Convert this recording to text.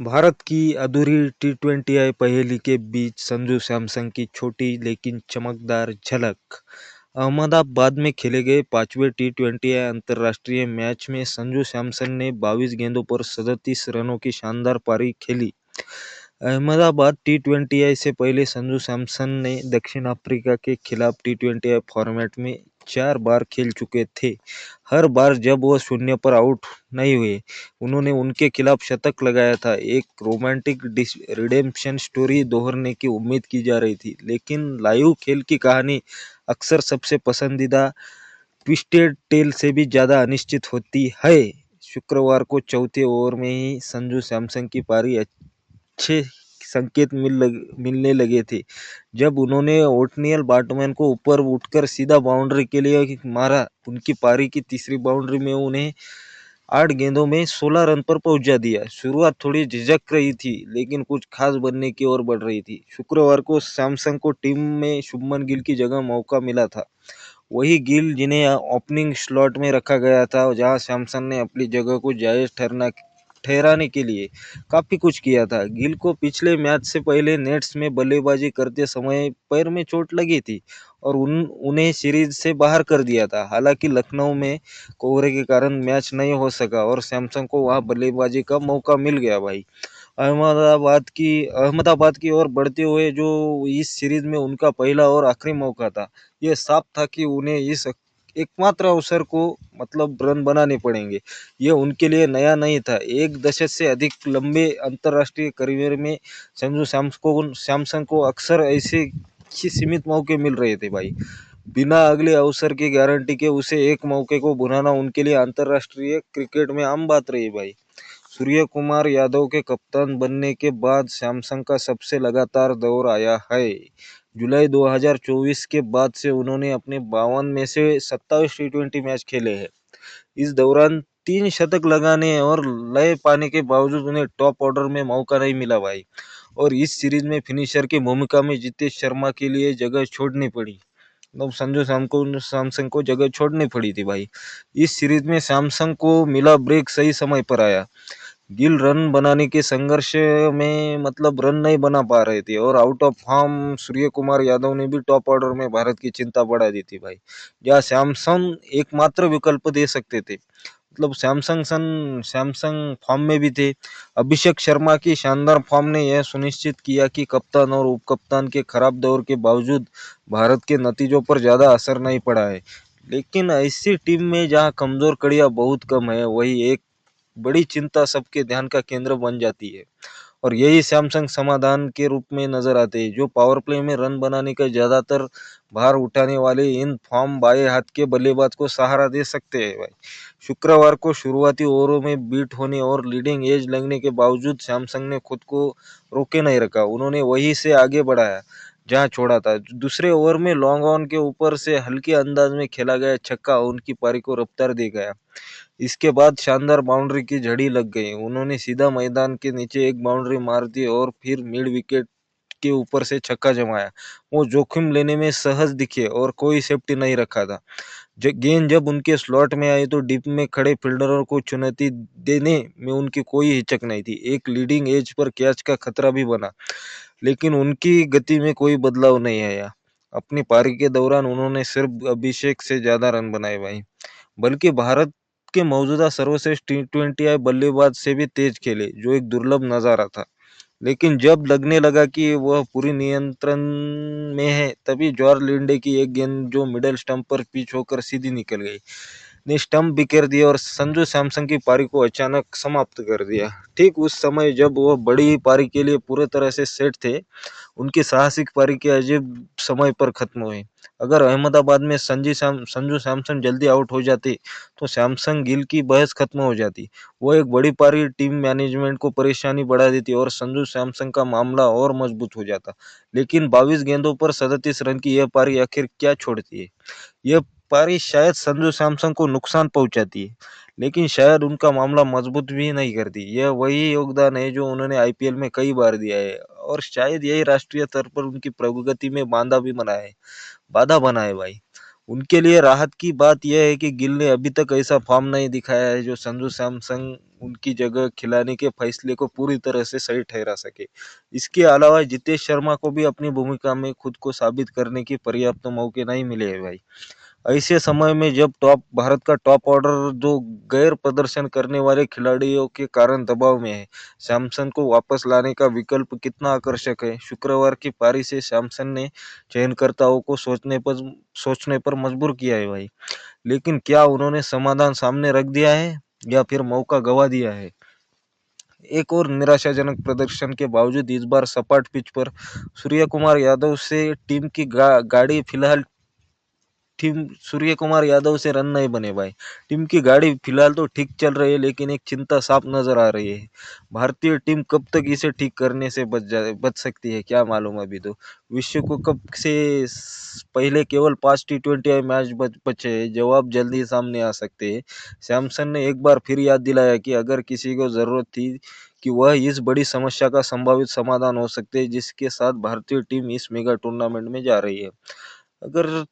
भारत की अधूरी टी20 पहेली के बीच संजू सैमसन की छोटी लेकिन चमकदार झलक। अहमदाबाद में खेले गए पांचवें टी20 अंतर्राष्ट्रीय मैच में संजू सैमसन ने 22 गेंदों पर 37 रनों की शानदार पारी खेली। अहमदाबाद टी20 से पहले संजू सैमसन ने दक्षिण अफ्रीका के खिलाफ टी20 फॉर्मेट में 4 बार खेल चुके थे। हर बार जब वो शून्य पर आउट नहीं हुए, उन्होंने उनके खिलाफ शतक लगाया था। एक रोमांटिक रिडेम्पशन स्टोरी दोहराने की उम्मीद की जा रही थी, लेकिन लाइव खेल की कहानी अक्सर सबसे पसंदीदा ट्विस्टेड टेल से भी ज्यादा अनिश्चित होती है। शुक्रवार को चौथे ओवर में ही संजू सैमसन की पारी अच्छे संकेत मिलने लगे थे। जब उन्होंने ओटनियल बैट्समैन को ऊपर उठकर सीधा बाउंड्री के लिए मारा, उनकी पारी की तीसरी बाउंड्री में उन्हें 8 गेंदों में 16 रन पर पहुंचा दिया। शुरुआत थोड़ी झिझक रही थी, लेकिन कुछ खास बनने की ओर बढ़ रही थी। शुक्रवार को सैमसन को टीम में शुभमन गिल की जगह मौका मिला था। वही गिल जिन्हें ओपनिंग स्लॉट में रखा गया था, जहां सैमसन ने अपनी जगह को जायज ठहराने के लिए काफी कुछ किया था। गिल को पिछले मैच से पहले नेट्स में बल्लेबाजी करते समय पैर में चोट लगी थी और उन्हें सीरीज से बाहर कर दिया था। हालांकि लखनऊ में कोहरे के कारण मैच नहीं हो सका और सैमसन को वहां बल्लेबाजी का मौका मिल गया भाई। अहमदाबाद की ओर बढ़ते हुए जो इस सीरीज में उनका पहला और आखिरी मौका था, ये साफ था कि उन्हें इस एकमात्र अवसर को मतलब रन बनाने पड़ेंगे। ये उनके लिए नया नहीं था। एक दशक से अधिक लंबे अंतर्राष्ट्रीय करियर में संजू सैमसन को अक्सर ऐसे ही सीमित मौके मिल रहे थे भाई। बिना अगले अवसर की गारंटी के उसे एक मौके को भुनाना उनके लिए अंतर्राष्ट्रीय क्रिकेट में आम बात रही भाई। सूर्य कुमार यादव के कप्तान बनने के बाद सैमसन का सबसे लगातार दौर आया है। जुलाई 2024 के बाद से उन्होंने अपने 52 में से 27 टी20 मैच खेले हैं। इस दौरान 3 शतक लगाने और लय पाने के बावजूद उन्हें टॉप ऑर्डर में मौका नहीं मिला भाई, और इस सीरीज में फिनिशर की भूमिका में जितेश शर्मा के लिए जगह छोड़नी पड़ी। मतलब संजू सैमसन को जगह छोड़नी पड़ी थी भाई। इस सीरीज में सैमसन को मिला ब्रेक सही समय पर आया। गिल रन बनाने के संघर्ष में मतलब रन नहीं बना पा रहे थे और out of form Surya Kumar Yadav ने भी टॉप ऑर्डर में भारत की चिंता बढ़ा दी थी भाई, जहाँ सैमसन एकमात्र विकल्प दे सकते थे। मतलब सैमसंग फॉर्म में भी थे। अभिषेक शर्मा की शानदार फॉर्म ने यह सुनिश्चित किया कि कप्तान और उपकप्तान के खराब दौर के बावजूद भारत के नतीजों पर ज्यादा असर नहीं पड़ा है। लेकिन ऐसी टीम में जहां कमजोर कड़ियां बहुत कम है, वही एक बड़ी चिंता सबके ध्यान का केंद्र बन जाती है। और यही सैमसंग समाधान के रूप में नजर आते हैं, जो पावर प्ले में रन बनाने का ज्यादातर भार उठाने वाले इन फॉर्म बाएं हाथ के बल्लेबाज को सहारा दे सकते हैं भाई। शुक्रवार को शुरुआती ओवरों में बीट होने और लीडिंग एज लगने के बावजूद सैमसंग ने खुद को रोके नहीं रखा। उन्होंने वही से आगे बढ़ाया जहां छोड़ा था। दूसरे ओवर में लॉन्ग ऑन के ऊपर से हल्के अंदाज में खेला गया छक्का उनकी पारी को रफ्तार दे गया। इसके बाद शानदार बाउंड्री की झड़ी लग गई। उन्होंने सीधा मैदान के नीचे एक बाउंड्री मार दी और फिर मिड विकेट के ऊपर से छक्का जमाया। वो जोखिम लेने में सहज दिखे और कोई सेफ्टी नहीं रखा था। गेंद जब उनके स्लॉट में आई तो डिप में खड़े फील्डरों को चुनौती देने में उनकी कोई हिचक नहीं थी। एक लीडिंग एज पर कैच का खतरा भी बना, लेकिन उनकी गति में कोई बदलाव नहीं आया। अपनी पारी के दौरान उन्होंने सिर्फ अभिषेक से ज्यादा रन बनाए भाई, बल्कि भारत के मौजूदा सर्वश्रेष्ठ टी20 बल्लेबाज से भी तेज खेले, जो एक दुर्लभ नजारा था। लेकिन जब लगने लगा कि वह पूरी नियंत्रण में है, तभी जॉर्ज लिंडे की एक गेंद जो मिडल स्टंप पर पिच होकर सीधी निकल गई ने स्टंप बिखेर दिया और संजू सैमसन की पारी को अचानक समाप्त कर दिया। ठीक उस समय जब वह बड़ी पारी के लिए पूरे तरह से सेट थे, उनकी साहसिक पारी के अजीब समय पर खत्म हुई। अगर अहमदाबाद में संजू सैमसन जल्दी आउट हो जाते, तो सैमसन गिल की बहस खत्म हो जाती। वो एक बड़ी पारी टीम मैनेजमेंट को परेशानी बढ़ा देती और संजू सैमसन का मामला और मजबूत हो जाता। लेकिन 22 गेंदों पर 37 रन की यह पारी आखिर क्या छोड़ती है? यह पारी शायद संजू सैमसन को नुकसान पहुंचाती है, लेकिन शायद उनका मामला मजबूत भी नहीं करती। यह वही योगदान है जो उन्होंने आईपीएल में कई बार दिया है, और शायद यही राष्ट्रीय स्तर पर उनकी प्रगति में बाधा बना है भाई। उनके लिए राहत की बात यह है कि गिल ने अभी तक ऐसा फॉर्म नहीं दिखाया है जो संजू सैमसन उनकी जगह खिलाने के फैसले को पूरी तरह से सही ठहरा सके। इसके अलावा जितेश शर्मा को भी अपनी भूमिका में खुद को साबित करने के पर्याप्त मौके नहीं मिले हैं भाई। ऐसे समय में जब भारत का टॉप ऑर्डर जो गैर प्रदर्शन करने वाले खिलाड़ियों के कारण दबाव में है, सैमसन को वापस लाने का विकल्प कितना आकर्षक है। शुक्रवार की पारी से सैमसन ने चयनकर्ताओं को सोचने पर मजबूर किया है भाई। लेकिन क्या उन्होंने समाधान सामने रख दिया है या फिर मौका गवा दिया है? एक और निराशाजनक प्रदर्शन के बावजूद इस बार सपाट पिच पर सूर्य कुमार यादव से टीम की गाड़ी फिलहाल टीम सूर्य कुमार यादव से रन नहीं बने भाई। टीम की गाड़ी फिलहाल तो ठीक चल रही है, लेकिन एक चिंता साफ नजर आ रही है। भारतीय टीम कब तक इसे ठीक करने से बच सकती है क्या मालूम। अभी तो विश्व कप से पहले केवल 5 T20 मैच बचे हैं। जवाब जल्दी सामने आ सकते हैं। सैमसन ने एक बार फिर याद दिलाया कि अगर किसी को जरूरत थी कि वह इस बड़ी समस्या का संभावित समाधान हो सकते हैं जिसके साथ भारतीय टीम इस मेगा टूर्नामेंट में जा रही है। अगर